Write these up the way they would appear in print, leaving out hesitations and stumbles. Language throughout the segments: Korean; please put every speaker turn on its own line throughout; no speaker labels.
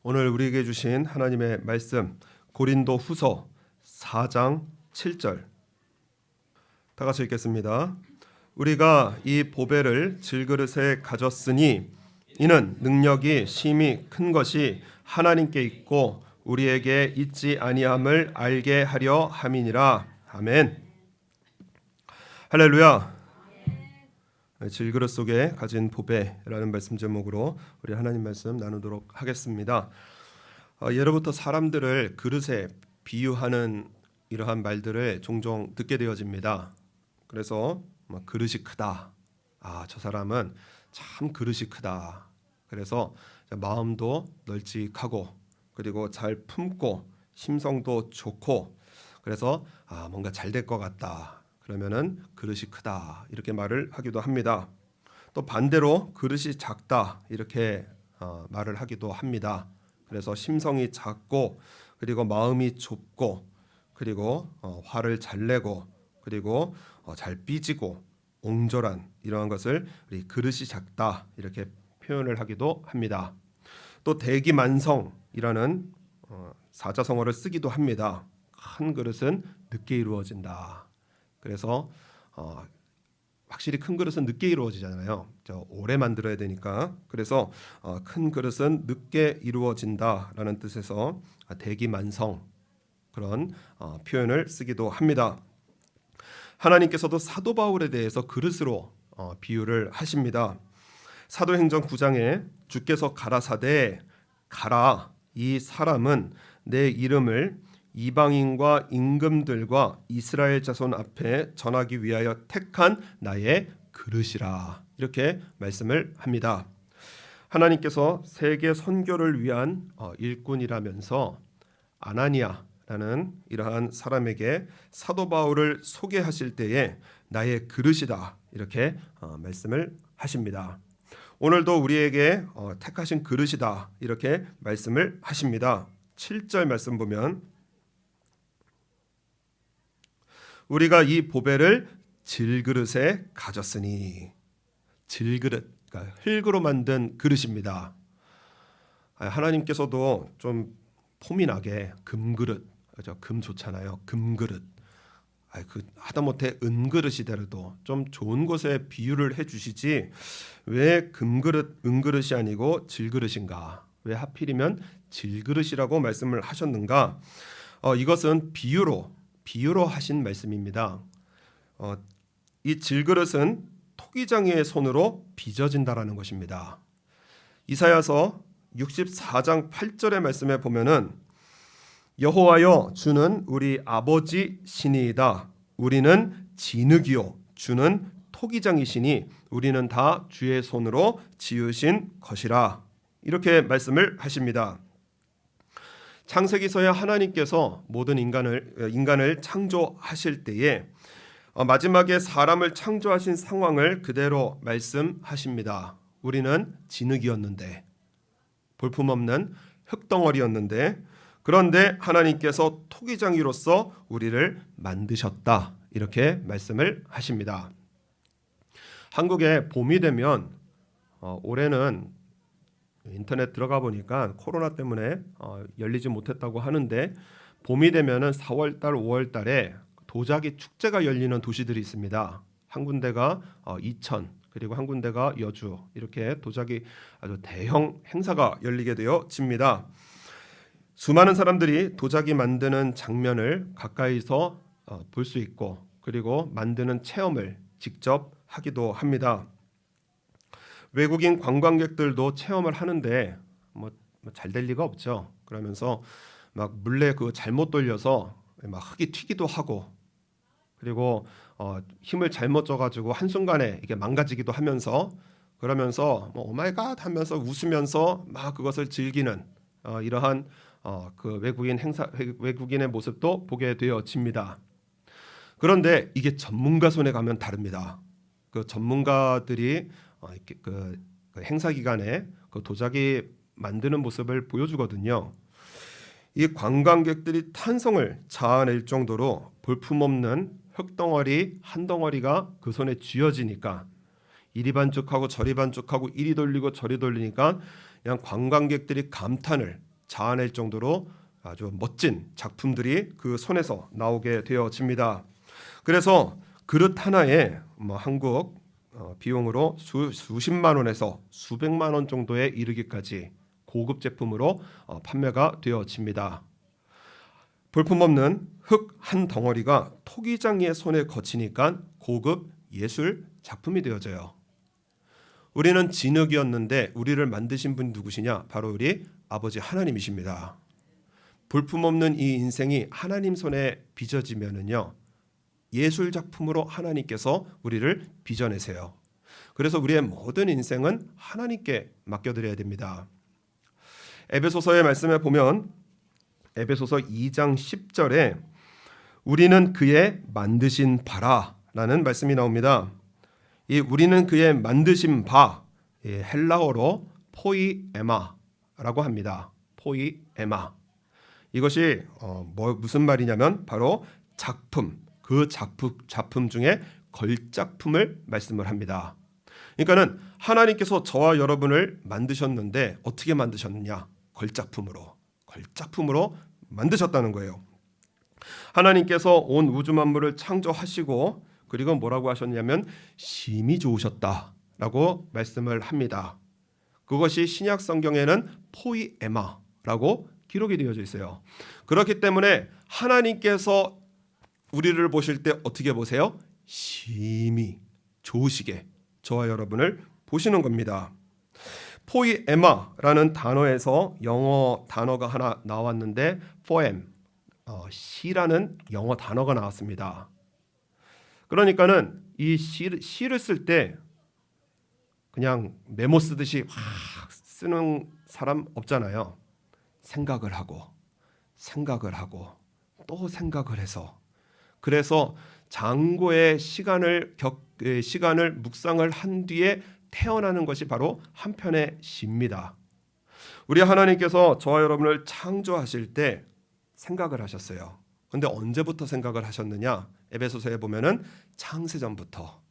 오늘 우리에게 주신 하나님의 말씀 고린도 후서 4장 7절 다 같이 읽겠습니다. 우리가 이 보배를 질그릇에 가졌으니 이는 능력이 심히 큰 것이 하나님께 있고 우리에게 있지 아니함을 알게 하려 함이니라. 아멘. 할렐루야. 질그릇 속에 가진 보배라는 말씀 제목으로 우리 하나님 말씀 나누도록 하겠습니다. 예로부터 사람들을 그릇에 비유하는 이러한 말들을 종종 듣게 되어집니다. 그래서 그릇이 크다. 저 사람은 참 그릇이 크다. 그래서 마음도 널찍하고 그리고 잘 품고 심성도 좋고 그래서 뭔가 잘 될 것 같다. 그러면은 그릇이 크다 이렇게 말을 하기도 합니다. 또 반대로 그릇이 작다 이렇게 말을 하기도 합니다. 그래서 심성이 작고 그리고 마음이 좁고 그리고 화를 잘 내고 그리고 잘 삐지고 옹졸한 이러한 것을 우리 그릇이 작다 이렇게 표현을 하기도 합니다. 또 대기만성이라는 사자성어를 쓰기도 합니다. 큰 그릇은 늦게 이루어진다. 그래서 확실히 큰 그릇은 늦게 이루어지잖아요. 오래 만들어야 되니까. 그래서 큰 그릇은 늦게 이루어진다라는 뜻에서 대기만성 그런 표현을 쓰기도 합니다. 하나님께서도 사도 바울에 대해서 그릇으로 비유를 하십니다. 사도행전 9장에 주께서 가라사대 가라 이 사람은 내 이름을 이방인과 임금들과 이스라엘 자손 앞에 전하기 위하여 택한 나의 그릇이라 이렇게 말씀을 합니다. 하나님께서 세계 선교를 위한 일꾼이라면서 아나니아라는 이러한 사람에게 사도 바울을 소개하실 때에 나의 그릇이다 이렇게 말씀을 하십니다. 오늘도 우리에게 택하신 그릇이다 이렇게 말씀을 하십니다. 7절 말씀 보면 우리가 이 보배를 질그릇에 가졌으니 질그릇 그러니까 흙으로 만든 그릇입니다. 하나님께서도 좀 폼이 나게 금그릇 그렇죠? 금 좋잖아요. 금그릇 하다못해 은그릇이더라도 좀 좋은 곳에 비유를 해주시지 왜 금그릇 은그릇이 아니고 질그릇인가? 왜 하필이면 질그릇이라고 말씀을 하셨는가? 이것은 비유로 하신 말씀입니다. 이 질그릇은 토기장이의 손으로 빚어진다라는 것입니다. 이사야서 64장 8절의 말씀에 보면은 여호와여 주는 우리 아버지 신이이다. 우리는 진흙이요 주는 토기장이시니 우리는 다 주의 손으로 지으신 것이라. 이렇게 말씀을 하십니다. 창세기서야 하나님께서 모든 인간을 창조하실 때에 마지막에 사람을 창조하신 상황을 그대로 말씀하십니다. 우리는 진흙이었는데 볼품없는 흙덩어리였는데 그런데 하나님께서 토기장이로서 우리를 만드셨다 이렇게 말씀을 하십니다. 한국에 봄이 되면 올해는 인터넷 들어가 보니까 코로나 때문에 열리지 못했다고 하는데 봄이 되면은 4월 달, 5월 달에 도자기 축제가 열리는 도시들이 있습니다. 한 군데가 이천 그리고 한 군데가 여주 이렇게 도자기 아주 대형 행사가 열리게 되어집니다. 수많은 사람들이 도자기 만드는 장면을 가까이서 볼 수 있고 그리고 만드는 체험을 직접 하기도 합니다. 외국인 관광객들도 체험을 하는데 잘 될 리가 없죠. 그러면서 막 물레 잘못 돌려서 막 흙이 튀기도 하고 그리고 힘을 잘못 줘가지고 한 순간에 이게 망가지기도 하면서 그러면서 오마이갓 하면서 웃으면서 막 그것을 즐기는 이러한 그 외국인의 모습도 보게 되어집니다. 그런데 이게 전문가 손에 가면 다릅니다. 그 전문가들이 그 행사 기간에 그 도자기 만드는 모습을 보여주거든요. 이 관광객들이 탄성을 자아낼 정도로 볼품없는 흙덩어리 한 덩어리가 그 손에 쥐어지니까 이리 반죽하고 저리 반죽하고 이리 돌리고 저리 돌리니까 그냥 관광객들이 감탄을 자아낼 정도로 아주 멋진 작품들이 그 손에서 나오게 되어집니다. 그래서 그릇 하나에 한국 비용으로 수십만 원에서 수백만 원 정도에 이르기까지 고급 제품으로 판매가 되어집니다. 볼품없는 흙 한 덩어리가 토기장이의 손에 거치니까 고급 예술 작품이 되어져요. 우리는 진흙이었는데 우리를 만드신 분이 누구시냐? 바로 우리 아버지 하나님이십니다. 볼품없는 이 인생이 하나님 손에 빚어지면은요, 예술 작품으로 하나님께서 우리를 빚어내세요. 그래서 우리의 모든 인생은 하나님께 맡겨드려야 됩니다. 에베소서의 말씀에 보면 에베소서 2장 10절에 우리는 그의 만드신 바라라는 말씀이 나옵니다. 이 우리는 그의 만드신 바, 헬라어로 포이에마라고 합니다. 포이에마. 이것이 무슨 말이냐면 바로 작품, 그 작품 중에 걸작품을 말씀을 합니다. 그러니까는 하나님께서 저와 여러분을 만드셨는데 어떻게 만드셨느냐? 걸작품으로 만드셨다는 거예요. 하나님께서 온 우주 만물을 창조하시고 그리고 뭐라고 하셨냐면 심히 좋으셨다라고 말씀을 합니다. 그것이 신약 성경에는 포이에마라고 기록이 되어져 있어요. 그렇기 때문에 하나님께서 우리를 보실 때 어떻게 보세요? 심히 좋으시게 저와 여러분을 보시는 겁니다. 포이에마라는 단어에서 영어 단어가 하나 나왔는데 poem, 시라는 영어 단어가 나왔습니다. 그러니까는 이 시를 쓸 때 그냥 메모 쓰듯이 확 쓰는 사람 없잖아요. 생각을 하고 또 생각을 해서, 그래서 장고의 시간을 묵상을 한 뒤에 태어나는 것이 바로 한 편의 시입니다. 우리 하나님께서 저와 여러분을 창조하실 때 생각을 하셨어요. 그런데 언제부터 생각을 하셨느냐? 에베소서에 보면은 창세전부터.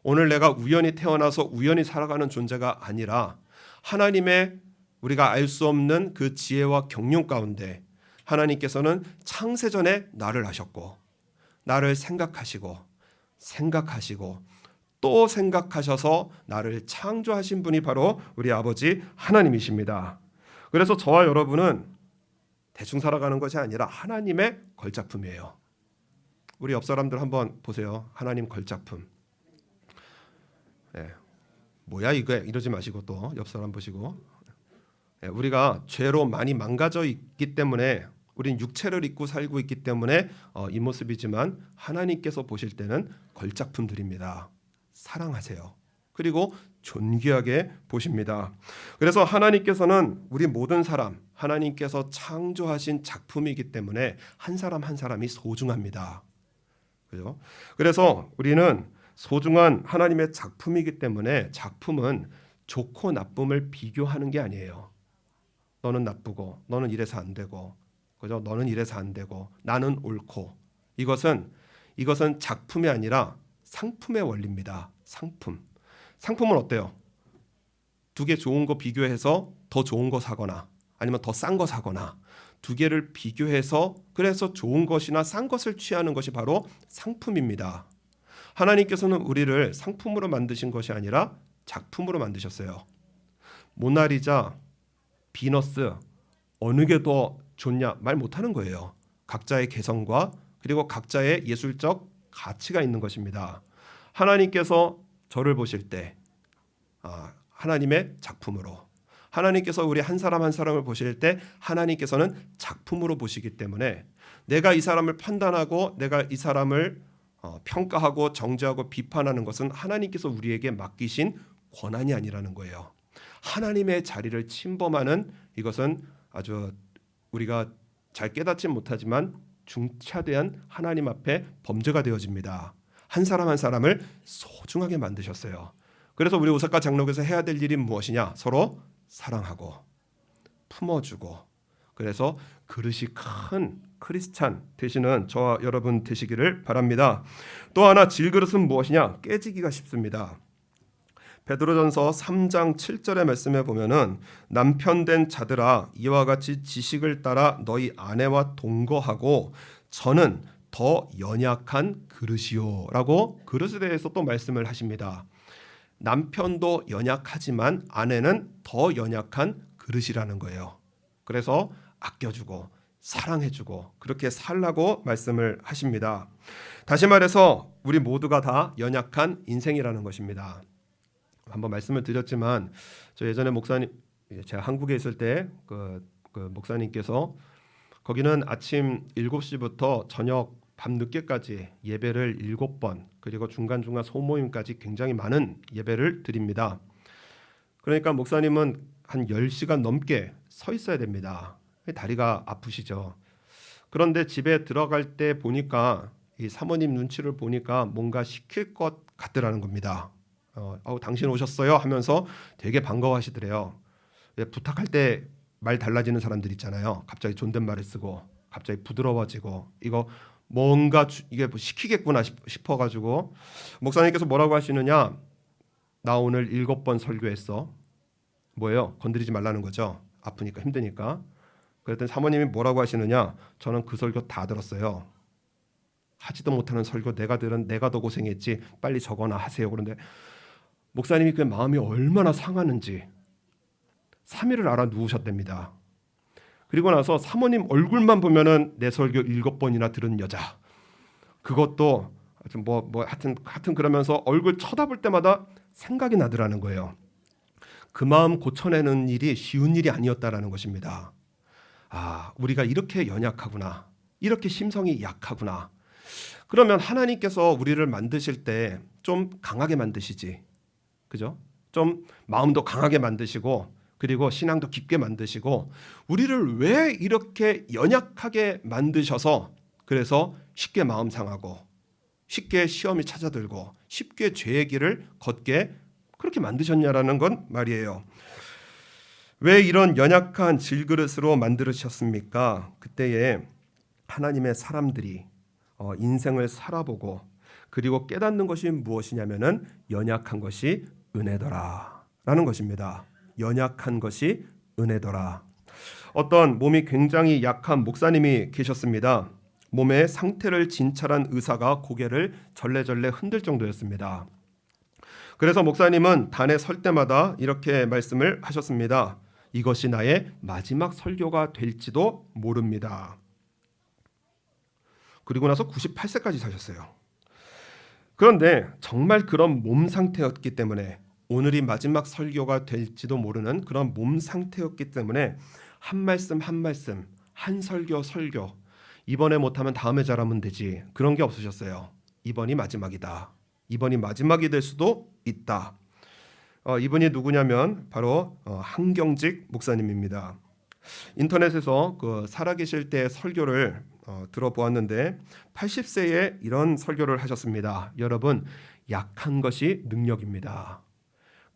오늘 내가 우연히 태어나서 우연히 살아가는 존재가 아니라 하나님의 우리가 알 수 없는 그 지혜와 경륜 가운데 하나님께서는 창세전에 나를 하셨고, 나를 생각하시고 또 생각하셔서 나를 창조하신 분이 바로 우리 아버지 하나님이십니다. 그래서 저와 여러분은 대충 살아가는 것이 아니라 하나님의 걸작품이에요. 우리 옆 사람들 한번 보세요. 하나님 걸작품. 뭐야 이거, 이러지 마시고 또 옆 사람 보시고. 우리가 죄로 많이 망가져 있기 때문에, 우린 육체를 입고 살고 있기 때문에 이 모습이지만 하나님께서 보실 때는 걸작품들입니다. 사랑하세요. 그리고 존귀하게 보십니다. 그래서 하나님께서는 우리 모든 사람, 하나님께서 창조하신 작품이기 때문에 한 사람 한 사람이 소중합니다. 그죠? 그래서 우리는 소중한 하나님의 작품이기 때문에 작품은 좋고 나쁨을 비교하는 게 아니에요. 너는 나쁘고 너는 이래서 안 되고, 그죠? 너는 이래서 안 되고 나는 옳고. 이것은 작품이 아니라 상품의 원리입니다. 상품은 어때요? 두 개 좋은 거 비교해서 더 좋은 거 사거나 아니면 더 싼 거 사거나, 두 개를 비교해서 그래서 좋은 것이나 싼 것을 취하는 것이 바로 상품입니다. 하나님께서는 우리를 상품으로 만드신 것이 아니라 작품으로 만드셨어요. 모나리자, 비너스 어느 게 더 좋냐 말 못하는 거예요. 각자의 개성과 그리고 각자의 예술적 가치가 있는 것입니다. 하나님께서 저를 보실 때 하나님의 작품으로, 하나님께서 우리 한 사람 한 사람을 보실 때 하나님께서는 작품으로 보시기 때문에 내가 이 사람을 판단하고 내가 이 사람을 평가하고 정죄하고 비판하는 것은 하나님께서 우리에게 맡기신 권한이 아니라는 거예요. 하나님의 자리를 침범하는, 이것은 아주 우리가 잘 깨닫지 못하지만 중차대한 하나님 앞에 범죄가 되어집니다. 한 사람 한 사람을 소중하게 만드셨어요. 그래서 우리 오사카 장로교에서 해야 될 일이 무엇이냐? 서로 사랑하고 품어주고, 그래서 그릇이 큰 크리스찬 되시는 저와 여러분 되시기를 바랍니다. 또 하나 질그릇은 무엇이냐? 깨지기가 쉽습니다. 베드로전서 3장 7절의 말씀에 보면은 남편 된 자들아 이와 같이 지식을 따라 너희 아내와 동거하고 저는 더 연약한 그릇이요라고 그릇에 대해서 또 말씀을 하십니다. 남편도 연약하지만 아내는 더 연약한 그릇이라는 거예요. 그래서 아껴주고 사랑해주고 그렇게 살라고 말씀을 하십니다. 다시 말해서 우리 모두가 다 연약한 인생이라는 것입니다. 한번 말씀을 드렸지만 저 예전에 목사님 제가 한국에 있을 때 그 목사님께서 거기는 아침 7시부터 저녁 밤늦게까지 예배를 7번 그리고 중간중간 소모임까지 굉장히 많은 예배를 드립니다. 그러니까 목사님은 한 10시간 넘게 서 있어야 됩니다. 다리가 아프시죠. 그런데 집에 들어갈 때 보니까 이 사모님 눈치를 보니까 뭔가 시킬 것 같더라는 겁니다. 당신 오셨어요 하면서 되게 반가워하시더래요. 부탁할 때 말 달라지는 사람들 있잖아요. 갑자기 존댓말을 쓰고 갑자기 부드러워지고 이거 뭔가 이게 뭐 시키겠구나 싶어가지고 목사님께서 뭐라고 하시느냐, 나 오늘 7번 설교했어. 뭐예요? 건드리지 말라는 거죠. 아프니까 힘드니까. 그랬더니 사모님이 뭐라고 하시느냐, 저는 그 설교 다 들었어요. 하지도 못하는 설교 내가 들은 내가 더 고생했지, 빨리 적어나 하세요. 그런데 목사님이 그 마음이 얼마나 상하는지 3일을 알아 누우셨답니다. 그리고 나서 사모님 얼굴만 보면은 내 설교 7번이나 들은 여자, 그것도 하여튼 그러면서 얼굴 쳐다볼 때마다 생각이 나더라는 거예요. 그 마음 고쳐내는 일이 쉬운 일이 아니었다라는 것입니다. 우리가 이렇게 연약하구나, 이렇게 심성이 약하구나. 그러면 하나님께서 우리를 만드실 때 좀 강하게 만드시지, 그죠? 좀 마음도 강하게 만드시고 그리고 신앙도 깊게 만드시고 우리를 왜 이렇게 연약하게 만드셔서 그래서 쉽게 마음 상하고 쉽게 시험이 찾아들고 쉽게 죄의 길을 걷게 그렇게 만드셨냐라는 건 말이에요. 왜 이런 연약한 질그릇으로 만드셨습니까? 그때에 하나님의 사람들이 인생을 살아보고 그리고 깨닫는 것이 무엇이냐면은 연약한 것이 은혜더라라는 것입니다. 연약한 것이 은혜더라. 어떤 몸이 굉장히 약한 목사님이 계셨습니다. 몸의 상태를 진찰한 의사가 고개를 절레절레 흔들 정도였습니다. 그래서 목사님은 단에 설 때마다 이렇게 말씀을 하셨습니다. 이것이 나의 마지막 설교가 될지도 모릅니다. 그리고 나서 98세까지 사셨어요. 그런데 정말 그런 몸 상태였기 때문에, 오늘이 마지막 설교가 될지도 모르는 그런 몸 상태였기 때문에 한 말씀 한 말씀, 한 설교 이번에 못하면 다음에 잘하면 되지, 그런 게 없으셨어요. 이번이 마지막이다. 이번이 마지막이 될 수도 있다. 이분이 누구냐면 바로 한경직 목사님입니다. 인터넷에서 살아계실 때 설교를 들어보았는데 80세에 이런 설교를 하셨습니다. 여러분, 약한 것이 능력입니다.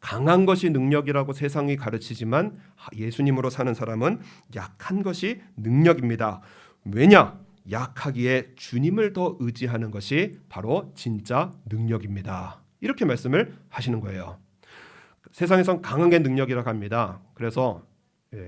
강한 것이 능력이라고 세상이 가르치지만 예수님으로 사는 사람은 약한 것이 능력입니다. 왜냐? 약하기에 주님을 더 의지하는 것이 바로 진짜 능력입니다. 이렇게 말씀을 하시는 거예요. 세상에선 강한 게 능력이라고 합니다. 그래서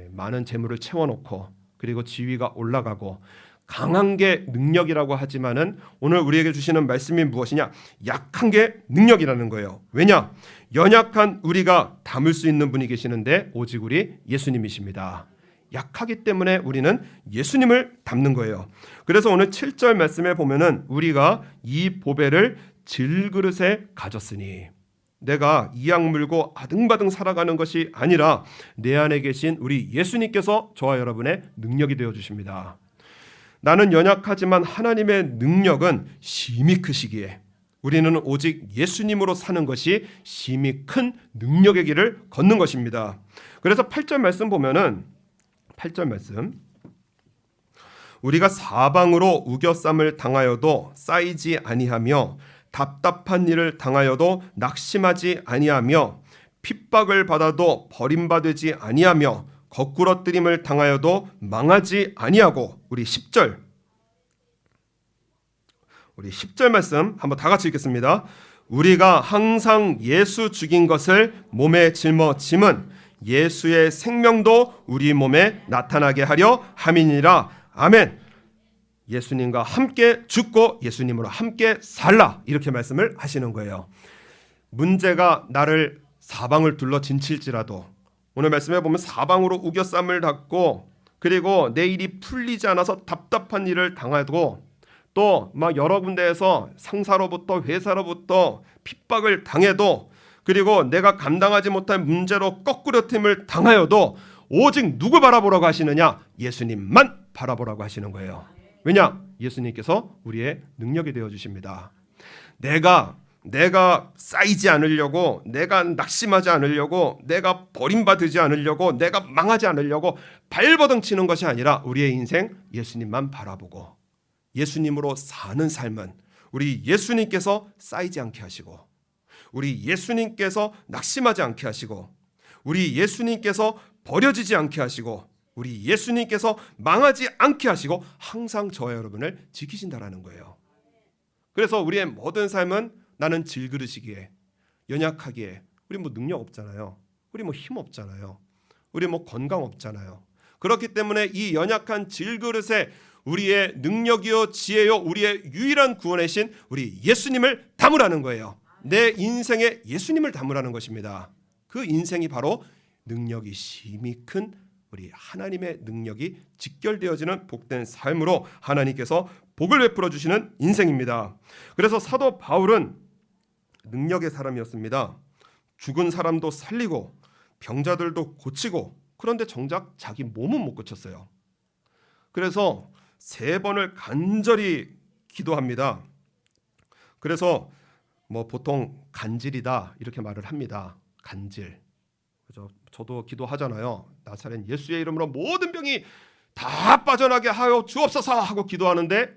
많은 재물을 채워놓고 그리고 지위가 올라가고 강한 게 능력이라고 하지만은 오늘 우리에게 주시는 말씀이 무엇이냐? 약한 게 능력이라는 거예요. 왜냐? 연약한 우리가 담을 수 있는 분이 계시는데 오직 우리 예수님이십니다. 약하기 때문에 우리는 예수님을 담는 거예요. 그래서 오늘 7절 말씀에 보면은 우리가 이 보배를 질그릇에 가졌으니, 내가 이악 물고 아등바등 살아가는 것이 아니라 내 안에 계신 우리 예수님께서 저와 여러분의 능력이 되어 주십니다. 나는 연약하지만 하나님의 능력은 심히 크시기에 우리는 오직 예수님으로 사는 것이 심히 큰 능력의 길을 걷는 것입니다. 그래서 8절 말씀 보면은 8절 말씀, 우리가 사방으로 우겨쌈을 당하여도 쌓이지 아니하며 답답한 일을 당하여도 낙심하지 아니하며 핍박을 받아도 버림받지 아니하며 거꾸러뜨림을 당하여도 망하지 아니하고, 우리 10절 말씀 한번 다 같이 읽겠습니다. 우리가 항상 예수 죽인 것을 몸에 짊어짐은 예수의 생명도 우리 몸에 나타나게 하려 함이니라. 아멘. 예수님과 함께 죽고 예수님으로 함께 살라, 이렇게 말씀을 하시는 거예요. 문제가 나를 사방을 둘러 진칠지라도, 오늘 말씀해 보면 사방으로 우겨쌈을 닫고, 그리고 내 일이 풀리지 않아서 답답한 일을 당하고, 또 막 여러 군데에서 상사로부터 회사로부터 핍박을 당해도, 그리고 내가 감당하지 못한 문제로 거꾸러짐을 당하여도 오직 누구 바라보라고 하시느냐? 예수님만 바라보라고 하시는 거예요. 왜냐? 예수님께서 우리의 능력이 되어 주십니다. 내가 쌓이지 않으려고, 내가 낙심하지 않으려고, 내가 버림받지 않으려고, 내가 망하지 않으려고 발버둥 치는 것이 아니라 우리의 인생 예수님만 바라보고 예수님으로 사는 삶은 우리 예수님께서 쌓이지 않게 하시고, 우리 예수님께서 낙심하지 않게 하시고, 우리 예수님께서 버려지지 않게 하시고, 우리 예수님께서 망하지 않게 하시고 항상 저와 여러분을 지키신다라는 거예요. 그래서 우리의 모든 삶은, 나는 질그릇이기에, 연약하기에, 우리 뭐 능력 없잖아요. 우리 뭐 힘 없잖아요. 우리 뭐 건강 없잖아요. 그렇기 때문에 이 연약한 질그릇에 우리의 능력이요 지혜요 우리의 유일한 구원의 신 우리 예수님을 담으라는 거예요. 내 인생에 예수님을 담으라는 것입니다. 그 인생이 바로 능력이 심히 큰 우리 하나님의 능력이 직결되어지는 복된 삶으로 하나님께서 복을 베풀어 주시는 인생입니다. 그래서 사도 바울은 능력의 사람이었습니다. 죽은 사람도 살리고 병자들도 고치고, 그런데 정작 자기 몸은 못 고쳤어요. 그래서 3번을 간절히 기도합니다. 그래서 뭐 보통 간질이다 이렇게 말을 합니다. 간질. 그죠? 저도 기도하잖아요. 나사렛 예수의 이름으로 모든 병이 다 빠져나게 하여 주옵소서 하고 기도하는데,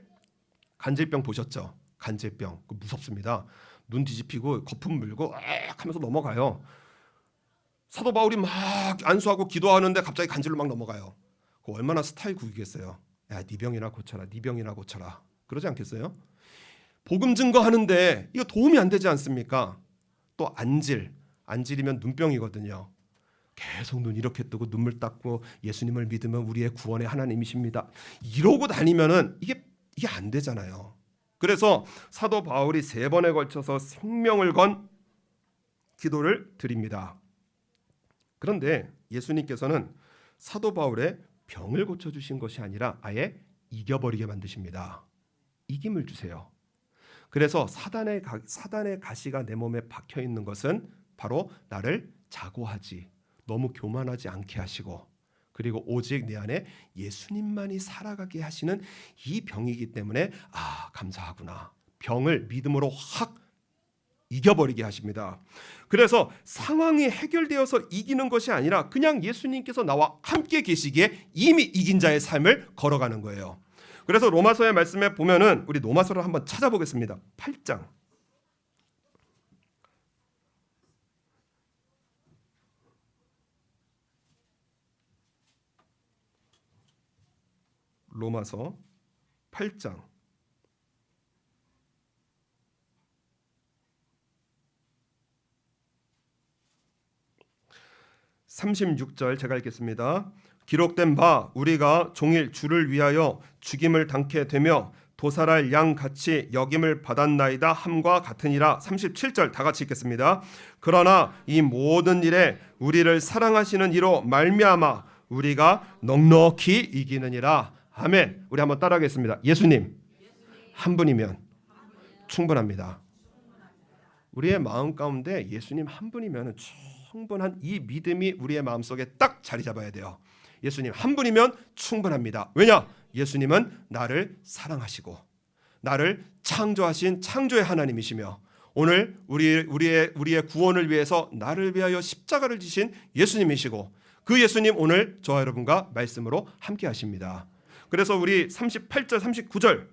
간질병 보셨죠? 간질병 그 무섭습니다. 눈 뒤집히고 거품 물고 액 하면서 넘어가요. 사도 바울이 막 안수하고 기도하는데 갑자기 간질로 막 넘어가요. 그 얼마나 스타일 구기겠어요. 야, 네 병이나 고쳐라, 네 병이나 고쳐라, 그러지 않겠어요? 복음 증거하는데 이거 도움이 안 되지 않습니까? 또 안질이면 눈병이거든요. 계속 눈 이렇게 뜨고 눈물 닦고 예수님을 믿으면 우리의 구원의 하나님이십니다, 이러고 다니면은 이게 안 되잖아요. 그래서 사도 바울이 3번에 걸쳐서 생명을 건 기도를 드립니다. 그런데 예수님께서는 사도 바울의 병을 고쳐주신 것이 아니라 아예 이겨버리게 만드십니다. 이김을 주세요. 그래서 사단의 가시가 내 몸에 박혀 있는 것은 바로 나를 자고하지, 너무 교만하지 않게 하시고, 그리고 오직 내 안에 예수님만이 살아가게 하시는 이 병이기 때문에 감사하구나, 병을 믿음으로 확 이겨버리게 하십니다. 그래서 상황이 해결되어서 이기는 것이 아니라 그냥 예수님께서 나와 함께 계시기에 이미 이긴 자의 삶을 걸어가는 거예요. 그래서 로마서의 말씀에 보면은, 우리 로마서를 한번 찾아보겠습니다. 8장. 로마서 8장 36절 제가 읽겠습니다. 기록된 바 우리가 종일 주를 위하여 죽임을 당케 되며 도살할 양 같이 여김을 받았나이다 함과 같으니라. 37절 다 같이 읽겠습니다. 그러나 이 모든 일에 우리를 사랑하시는 이로 말미암아 우리가 넉넉히 이기느니라. 아멘. 우리 한번 따라하겠습니다. 예수님 한 분이면 충분합니다. 우리의 마음 가운데 예수님 한 분이면 충분한 이 믿음이 우리의 마음속에 딱 자리 잡아야 돼요. 예수님 한 분이면 충분합니다. 왜냐? 예수님은 나를 사랑하시고 나를 창조하신 창조의 하나님이시며 오늘 우리의 구원을 위해서 나를 위하여 십자가를 지신 예수님이시고, 그 예수님 오늘 저와 여러분과 말씀으로 함께 하십니다. 그래서 우리 38절 39절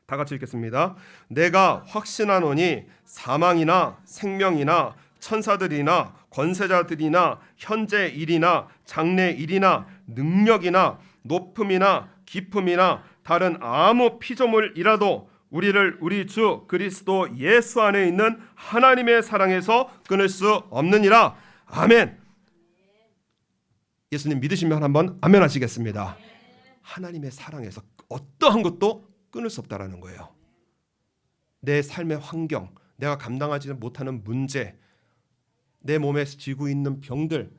다 같이 읽겠습니다. 내가 확신하노니 사망이나 생명이나 천사들이나 권세자들이나 현재 일이나 장래 일이나 능력이나 높음이나 깊음이나 다른 아무 피조물이라도 우리를 우리 주 그리스도 예수 안에 있는 하나님의 사랑에서 끊을 수 없느니라. 아멘. 예수님 믿으시면 한번 아멘 하시겠습니다. 하나님의 사랑에서 어떠한 것도 끊을 수 없다라는 거예요. 내 삶의 환경, 내가 감당하지 못하는 문제, 내 몸에 쥐고 있는 병들,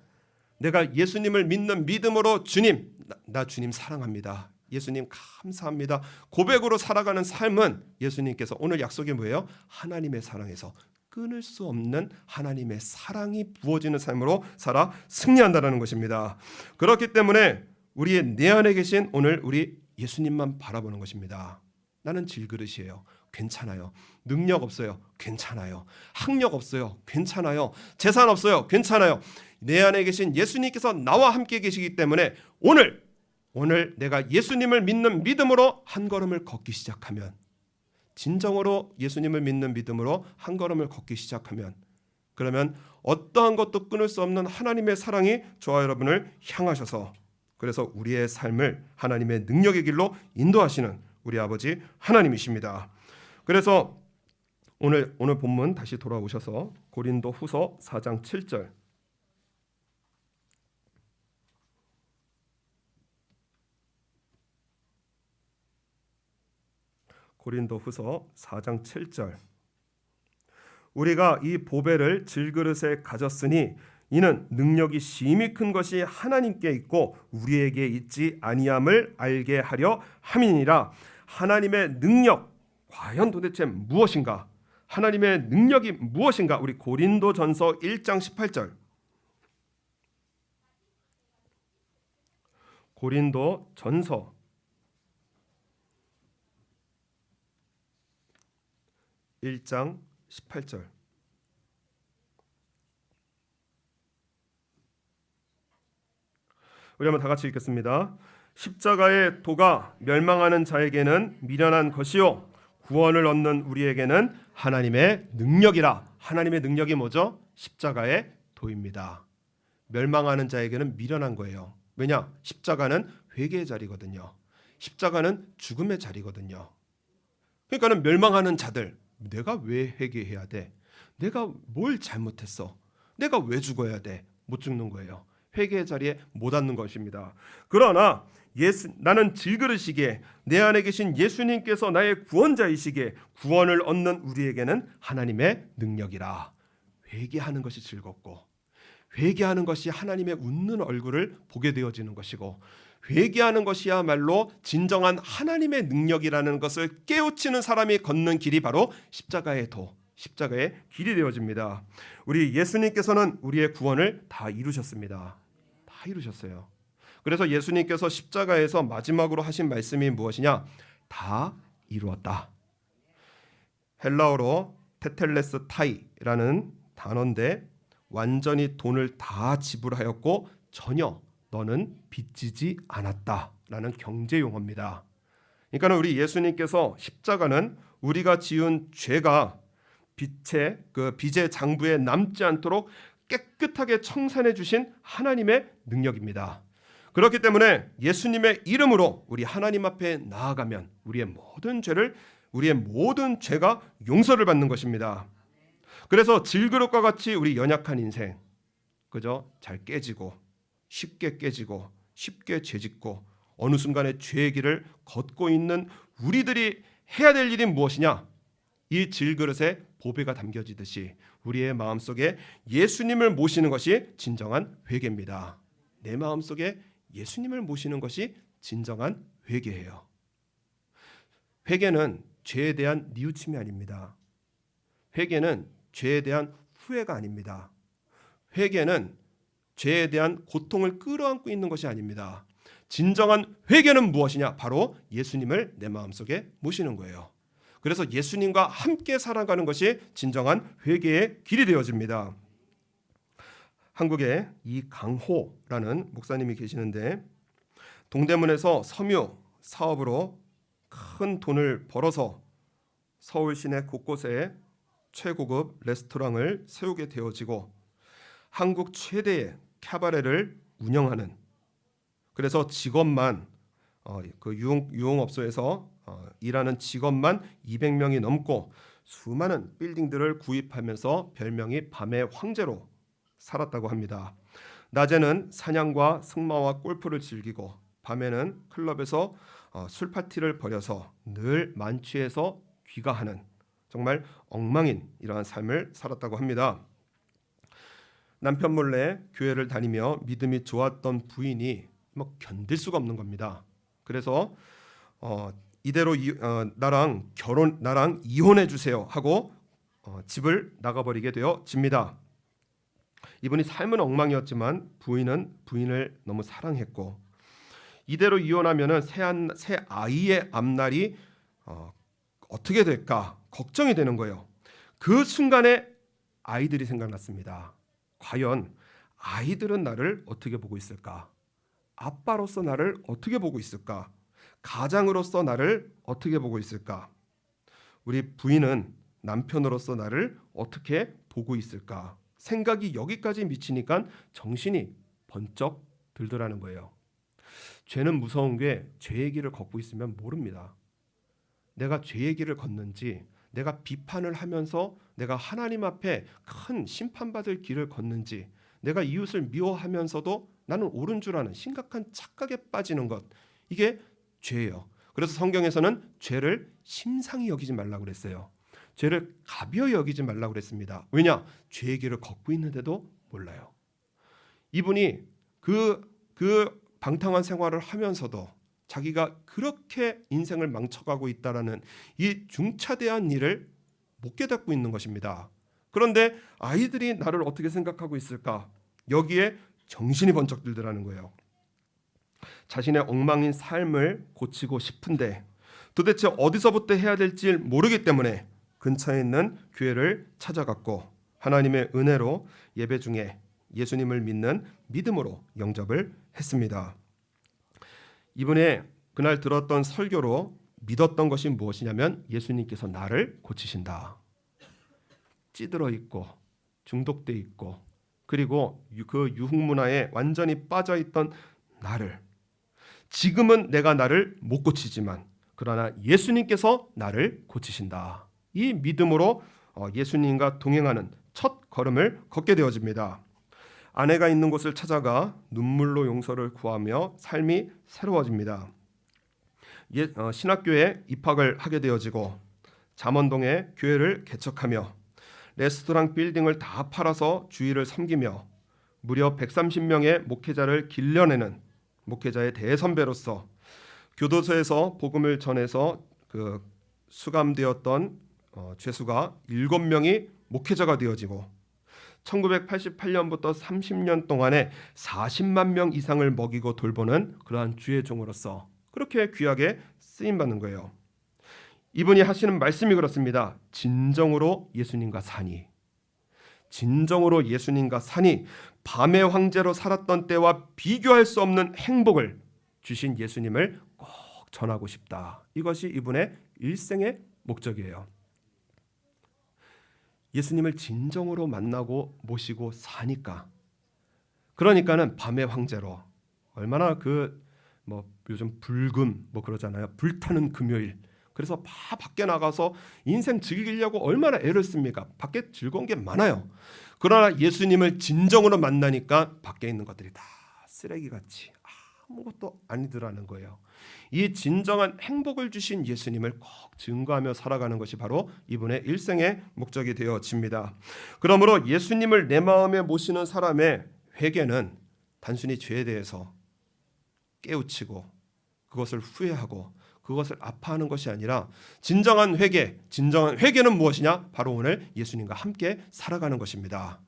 내가 예수님을 믿는 믿음으로 주님, 나 주님 사랑합니다. 예수님 감사합니다. 고백으로 살아가는 삶은 예수님께서 오늘 약속이 뭐예요? 하나님의 사랑에서 끊을 수 없는 하나님의 사랑이 부어지는 삶으로 살아 승리한다는 것입니다. 그렇기 때문에 우리의 내 안에 계신 오늘 우리 예수님만 바라보는 것입니다. 나는 질그릇이에요. 괜찮아요. 능력 없어요. 괜찮아요. 학력 없어요. 괜찮아요. 재산 없어요. 괜찮아요. 내 안에 계신 예수님께서 나와 함께 계시기 때문에 오늘 내가 예수님을 믿는 믿음으로 한 걸음을 걷기 시작하면, 진정으로 예수님을 믿는 믿음으로 한 걸음을 걷기 시작하면, 그러면 어떠한 것도 끊을 수 없는 하나님의 사랑이 저와 여러분을 향하셔서, 그래서 우리의 삶을 하나님의 능력의 길로 인도하시는 우리 아버지 하나님이십니다. 그래서 오늘 본문 다시 돌아오셔서 고린도 후서 4장 7절, 고린도 후서 4장 7절, 우리가 이 보배를 질그릇에 가졌으니 이는 능력이 심히 큰 것이 하나님께 있고 우리에게 있지 아니함을 알게 하려 함이니라. 하나님의 능력 과연 도대체 무엇인가? 하나님의 능력이 무엇인가? 우리 고린도전서 1장 18절, 고린도전서 1장 18절, 우리 한번 다 같이 읽겠습니다. 십자가의 도가 멸망하는 자에게는 미련한 것이요 구원을 얻는 우리에게는 하나님의 능력이라. 하나님의 능력이 뭐죠? 십자가의 도입니다. 멸망하는 자에게는 미련한 거예요. 왜냐? 십자가는 회개의 자리거든요. 십자가는 죽음의 자리거든요. 그러니까는 멸망하는 자들, 내가 왜 회개해야 돼? 내가 뭘 잘못했어? 내가 왜 죽어야 돼? 못 죽는 거예요. 회개의 자리에 못 앉는 것입니다. 그러나 나는 질그릇이기에 내 안에 계신 예수님께서 나의 구원자이시기에 구원을 얻는 우리에게는 하나님의 능력이라. 회개하는 것이 즐겁고, 회개하는 것이 하나님의 웃는 얼굴을 보게 되어지는 것이고, 회개하는 것이야말로 진정한 하나님의 능력이라는 것을 깨우치는 사람이 걷는 길이 바로 십자가의 도, 십자가의 길이 되어집니다. 우리 예수님께서는 우리의 구원을 다 이루셨습니다. 다 이루셨어요. 그래서 예수님께서 십자가에서 마지막으로 하신 말씀이 무엇이냐? 다 이루었다. 헬라어로 테텔레스타이라는 단어인데 완전히 돈을 다 지불하였고 전혀 너는 빚지지 않았다라는 경제 용어입니다. 그러니까 우리 예수님께서 십자가는 우리가 지은 죄가 빚의 장부에 남지 않도록 깨끗하게 청산해 주신 하나님의 능력입니다. 그렇기 때문에 예수님의 이름으로 우리 하나님 앞에 나아가면 우리의 모든 죄가 용서를 받는 것입니다. 그래서 질그릇과 같이 우리 연약한 인생, 그죠? 잘 깨지고 쉽게 깨지고 쉽게 죄짓고 어느 순간에 죄의 길을 걷고 있는 우리들이 해야 될 일이 무엇이냐? 이 질그릇에 보배가 담겨지듯이 우리의 마음속에 예수님을 모시는 것이 진정한 회개입니다. 내 마음속에 예수님을 모시는 것이 진정한 회개예요. 회개는 죄에 대한 뉘우침이 아닙니다. 회개는 죄에 대한 후회가 아닙니다. 회개는 죄에 대한 고통을 끌어안고 있는 것이 아닙니다. 진정한 회개는 무엇이냐? 바로 예수님을 내 마음속에 모시는 거예요. 그래서 예수님과 함께 살아가는 것이 진정한 회개의 길이 되어집니다. 한국에 이강호라는 목사님이 계시는데 동대문에서 섬유 사업으로 큰 돈을 벌어서 서울 시내 곳곳에 최고급 레스토랑을 세우게 되어지고 한국 최대의 캐바레를 운영하는, 그래서 직업만 그 유흥업소에서 일하는 직원만 200명이 넘고 수많은 빌딩들을 구입하면서 별명이 밤의 황제로 살았다고 합니다. 낮에는 사냥과 승마와 골프를 즐기고 밤에는 클럽에서 술 파티를 벌여서 늘 만취해서 귀가하는 정말 엉망인 이러한 삶을 살았다고 합니다. 남편 몰래 교회를 다니며 믿음이 좋았던 부인이 견딜 수가 없는 겁니다. 그래서 이대로 나랑 이혼해 주세요 하고 집을 나가버리게 되어집니다. 이분이 삶은 엉망이었지만 부인은 부인을 너무 사랑했고 이대로 이혼하면은 새 아이의 앞날이 어떻게 될까 걱정이 되는 거예요. 그 순간에 아이들이 생각났습니다. 과연 아이들은 나를 어떻게 보고 있을까? 아빠로서 나를 어떻게 보고 있을까? 가장으로서 나를 어떻게 보고 있을까? 우리 부인은 남편으로서 나를 어떻게 보고 있을까? 생각이 여기까지 미치니까 정신이 번쩍 들더라는 거예요. 죄는 무서운 게 죄의 길을 걷고 있으면 모릅니다. 내가 죄의 길을 걷는지, 내가 비판을 하면서 내가 하나님 앞에 큰 심판받을 길을 걷는지, 내가 이웃을 미워하면서도 나는 옳은 줄 아는 심각한 착각에 빠지는 것, 이게 죄예요. 그래서 성경에서는 죄를 심상히 여기지 말라고 그랬어요. 죄를 가벼이 여기지 말라고 그랬습니다. 왜냐? 죄의 길을 걷고 있는데도 몰라요. 이분이 그 방탕한 생활을 하면서도 자기가 그렇게 인생을 망쳐가고 있다라는 이 중차대한 일을 못 깨닫고 있는 것입니다. 그런데 아이들이 나를 어떻게 생각하고 있을까? 여기에 정신이 번쩍 들더라는 거예요. 자신의 엉망인 삶을 고치고 싶은데 도대체 어디서부터 해야 될지 모르기 때문에 근처에 있는 교회를 찾아갔고 하나님의 은혜로 예배 중에 예수님을 믿는 믿음으로 영접을 했습니다. 이분의 그날 들었던 설교로 믿었던 것이 무엇이냐면 예수님께서 나를 고치신다. 찌들어 있고 중독돼 있고 그리고 그 유흥문화에 완전히 빠져 있던 나를 지금은 내가 나를 못 고치지만 그러나 예수님께서 나를 고치신다. 이 믿음으로 예수님과 동행하는 첫 걸음을 걷게 되어집니다. 아내가 있는 곳을 찾아가 눈물로 용서를 구하며 삶이 새로워집니다. 신학교에 입학을 하게 되어지고 잠원동에 교회를 개척하며 레스토랑 빌딩을 다 팔아서 주일을 섬기며 무려 130명의 목회자를 길러내는 목회자의 대선배로서 교도소에서 복음을 전해서 수감되었던 죄수가 7명이 목회자가 되어지고 1988년부터 30년 동안에 40만 명 이상을 먹이고 돌보는 그러한 주의 종으로서 그렇게 귀하게 쓰임받는 거예요. 이분이 하시는 말씀이 그렇습니다. 진정으로 예수님과 사니, 진정으로 예수님과 사니 밤의 황제로 살았던 때와 비교할 수 없는 행복을 주신 예수님을 꼭 전하고 싶다. 이것이 이분의 일생의 목적이에요. 예수님을 진정으로 만나고 모시고 사니까 그러니까는 밤의 황제로 얼마나 요즘 불금 그러잖아요. 불타는 금요일. 그래서 밖에 나가서 인생 즐기려고 얼마나 애를 씁니까? 밖에 즐거운 게 많아요. 그러나 예수님을 진정으로 만나니까 밖에 있는 것들이 다 쓰레기같이 아무것도 아니더라는 거예요. 이 진정한 행복을 주신 예수님을 꼭 증거하며 살아가는 것이 바로 이분의 일생의 목적이 되어집니다. 그러므로 예수님을 내 마음에 모시는 사람의 회개는 단순히 죄에 대해서 깨우치고 그것을 후회하고 그것을 아파하는 것이 아니라 진정한 회개는 무엇이냐? 바로 오늘 예수님과 함께 살아가는 것입니다.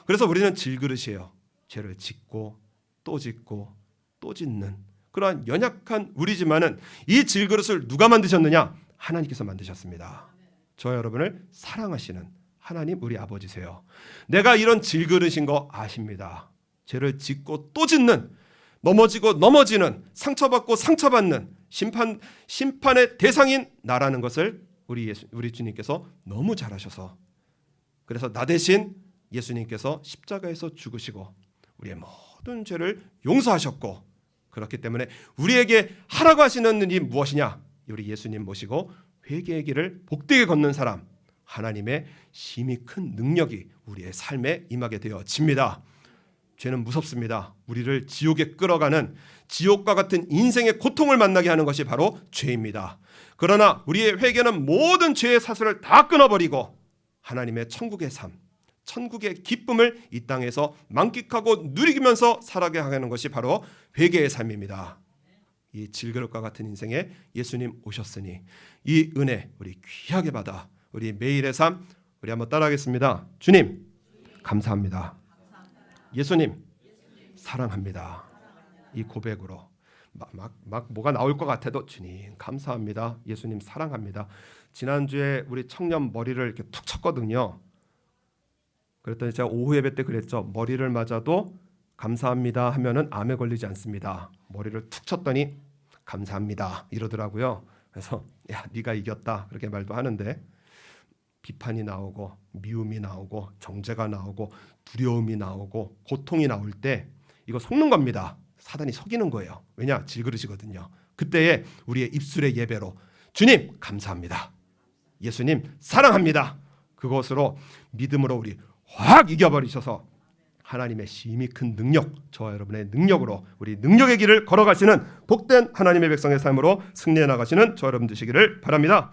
그래서 우리는 질그릇이에요. 죄를 짓고 또 짓고 또 짓는 그러한 연약한 우리지만은 이 질그릇을 누가 만드셨느냐? 하나님께서 만드셨습니다. 저와 여러분을 사랑하시는 하나님 우리 아버지세요. 내가 이런 질그릇인 거 아십니다. 죄를 짓고 또 짓는 넘어지고 넘어지는 상처받고 상처받는 심판의 대상인 나라는 것을 우리 주님께서 너무 잘 아셔서 그래서 나 대신 예수님께서 십자가에서 죽으시고 우리의 모든 죄를 용서하셨고 그렇기 때문에 우리에게 하라고 하시는 일이 무엇이냐? 우리 예수님 모시고 회개의 길을 복되게 걷는 사람, 하나님의 심히 큰 능력이 우리의 삶에 임하게 되어집니다. 죄는 무섭습니다. 우리를 지옥에 끌어가는 지옥과 같은 인생의 고통을 만나게 하는 것이 바로 죄입니다. 그러나 우리의 회개는 모든 죄의 사슬을 다 끊어버리고 하나님의 천국의 삶, 천국의 기쁨을 이 땅에서 만끽하고 누리면서 살아가게 하는 것이 바로 회개의 삶입니다. 이 질그릇과 같은 인생에 예수님 오셨으니 이 은혜 우리 귀하게 받아 우리 매일의 삶 우리 한번 따라하겠습니다. 주님 감사합니다. 예수님 사랑합니다. 이 고백으로 막 뭐가 나올 것 같아도 주님 감사합니다. 예수님 사랑합니다. 지난주에 우리 청년 머리를 이렇게 툭 쳤거든요. 그랬더니 제가 오후 예배 때 그랬죠. 머리를 맞아도 감사합니다 하면은 암에 걸리지 않습니다. 머리를 툭 쳤더니 감사합니다 이러더라고요. 그래서 야 네가 이겼다 그렇게 말도 하는데 비판이 나오고 미움이 나오고 정죄가 나오고 두려움이 나오고 고통이 나올 때 이거 속는 겁니다. 사단이 속이는 거예요. 왜냐? 질그릇이거든요. 그때에 우리의 입술의 예배로 주님 감사합니다. 예수님 사랑합니다. 그것으로 믿음으로 우리 확 이겨버리셔서 하나님의 심히 큰 능력, 저와 여러분의 능력으로 우리 능력의 길을 걸어가시는 복된 하나님의 백성의 삶으로 승리해 나가시는 저와 여러분 되시기를 바랍니다.